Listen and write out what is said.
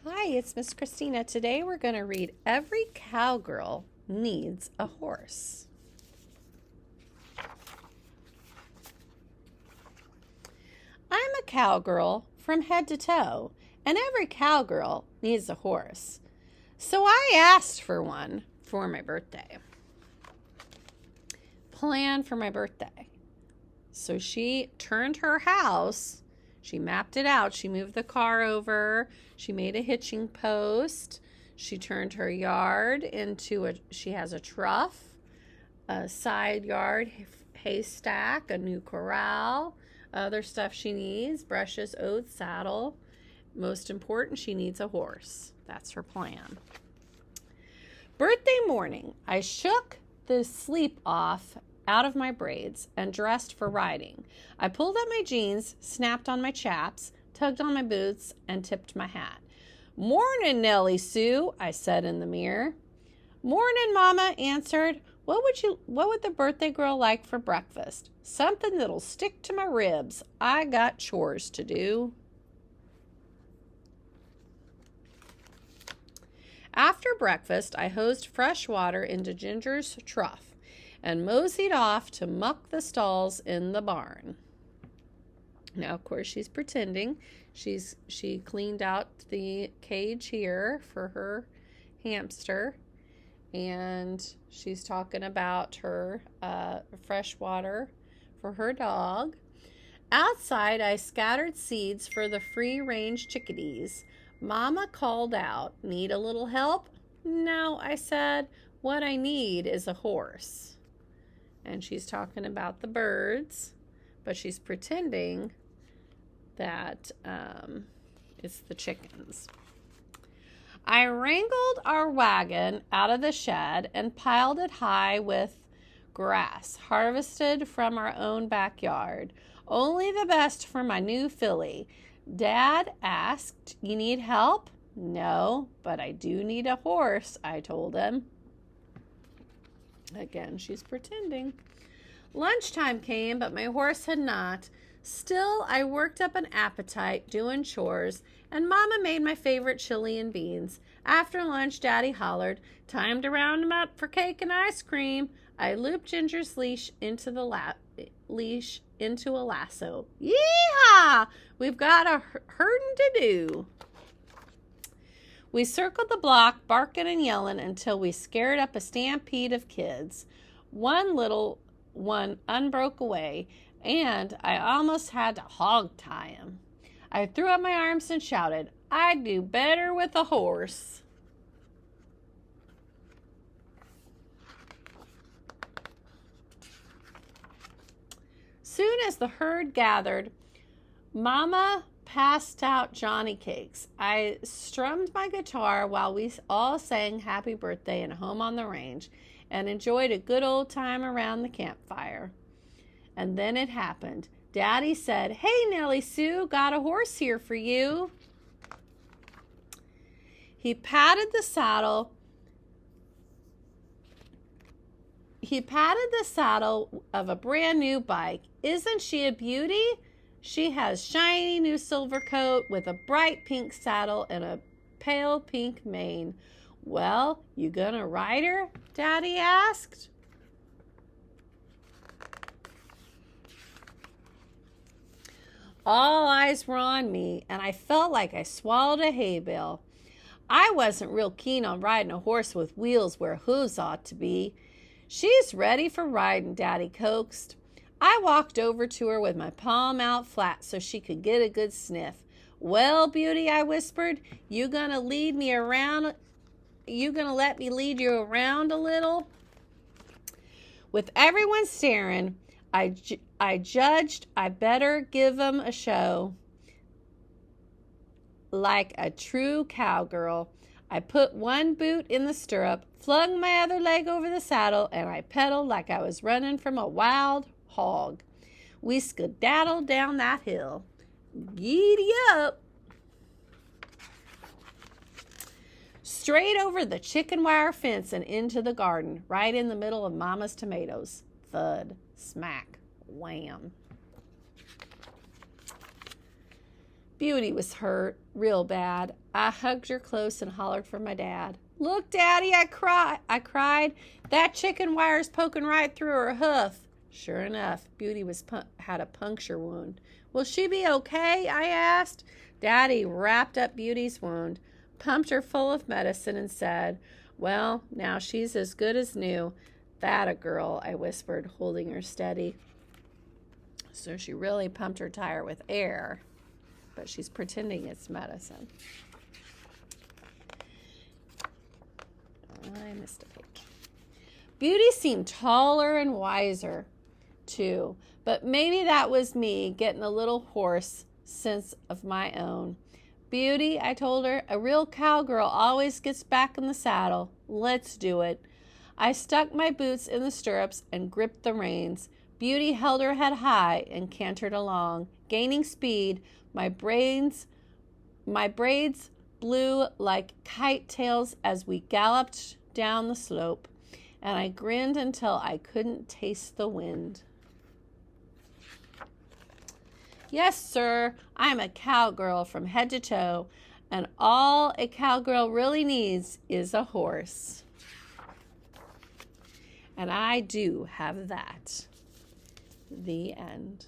Hi, it's Miss Christina. Today we're going to read Every Cowgirl Needs a Horse. I'm a cowgirl from head to toe, and every cowgirl needs a horse. So I asked for one for my birthday. Plan for my birthday. So she turned her house. She mapped it out. She moved the car over. She made a hitching post. She turned her yard into she has a trough, a side yard haystack, a new corral, other stuff she needs, brushes, oats, saddle. Most important, she needs a horse. That's her plan. Birthday morning, I shook the sleep off out of my braids and dressed for riding. I pulled up my jeans, snapped on my chaps, tugged on my boots, and tipped my hat. "Morning, Nellie Sue," I said in the mirror. "Morning," Mama answered. What would the birthday girl like for breakfast? Something that'll stick to my ribs. I got chores to do. After breakfast, I hosed fresh water into Ginger's trough and moseyed off to muck the stalls in the barn. Now, of course, she's pretending. She cleaned out the cage here for her hamster, and she's talking about her fresh water for her dog. Outside, I scattered seeds for the free-range chickadees. Mama called out, "Need a little help?" "No," I said. "What I need is a horse." And she's talking about the birds, but she's pretending that it's the chickens. I wrangled our wagon out of the shed and piled it high with grass harvested from our own backyard. Only the best for my new filly. Dad asked, "You need help?" "No, but I do need a horse," I told him. Again, she's pretending. Lunchtime came, but my horse had not. Still, I worked up an appetite doing chores, and Mama made my favorite chili and beans. After lunch, Daddy hollered, "Time to round him up for cake and ice cream." I looped Ginger's leash into a lasso. Yeehaw! We've got a herding to do. We circled the block, barking and yelling until we scared up a stampede of kids. One little one unbroke away, and I almost had to hog tie him. I threw up my arms and shouted, "I'd do better with a horse." Soon as the herd gathered, Mama passed out Johnny cakes. I strummed my guitar while we all sang Happy Birthday and Home on the Range and enjoyed a good old time around the campfire. And then it happened. Daddy said, "Hey, Nellie Sue, got a horse here for you." He patted the saddle of a brand new bike. "Isn't she a beauty? She has shiny new silver coat with a bright pink saddle and a pale pink mane." "Well, you gonna ride her?" Daddy asked. All eyes were on me, and I felt like I swallowed a hay bale. I wasn't real keen on riding a horse with wheels where hooves ought to be. "She's ready for riding," Daddy coaxed. I walked over to her with my palm out flat so she could get a good sniff. "Well, beauty," I whispered, you gonna let me lead you around a little?" With everyone staring, I judged I better give 'em a show. Like a true cowgirl, I put one boot in the stirrup, flung my other leg over the saddle, and I pedaled like I was running from a wild hog. We skedaddled down that hill. Giddy up! Straight over the chicken wire fence and into the garden, right in the middle of Mama's tomatoes. Thud, smack, wham. Beauty was hurt real bad. I hugged her close and hollered for my dad. Look, Daddy, I cried. That chicken wire's poking right through her hoof. Sure enough, Beauty had a puncture wound. Will she be okay? I asked. Daddy wrapped up Beauty's wound, pumped her full of medicine, and said, well, now she's as good as new. That a girl, I whispered, holding her steady. So she really pumped her tire with air, but she's pretending it's medicine. I missed a page. Beauty seemed taller and wiser, too, but maybe that was me getting a little hoarse sense of my own. Beauty, I told her, a real cowgirl always gets back in the saddle. Let's do it. I stuck my boots in the stirrups and gripped the reins. Beauty held her head high and cantered along, gaining speed. My braids blew like kite tails as we galloped down the slope, and I grinned until I couldn't taste the wind. Yes, sir, I'm a cowgirl from head to toe, and all a cowgirl really needs is a horse. And I do have that. The end.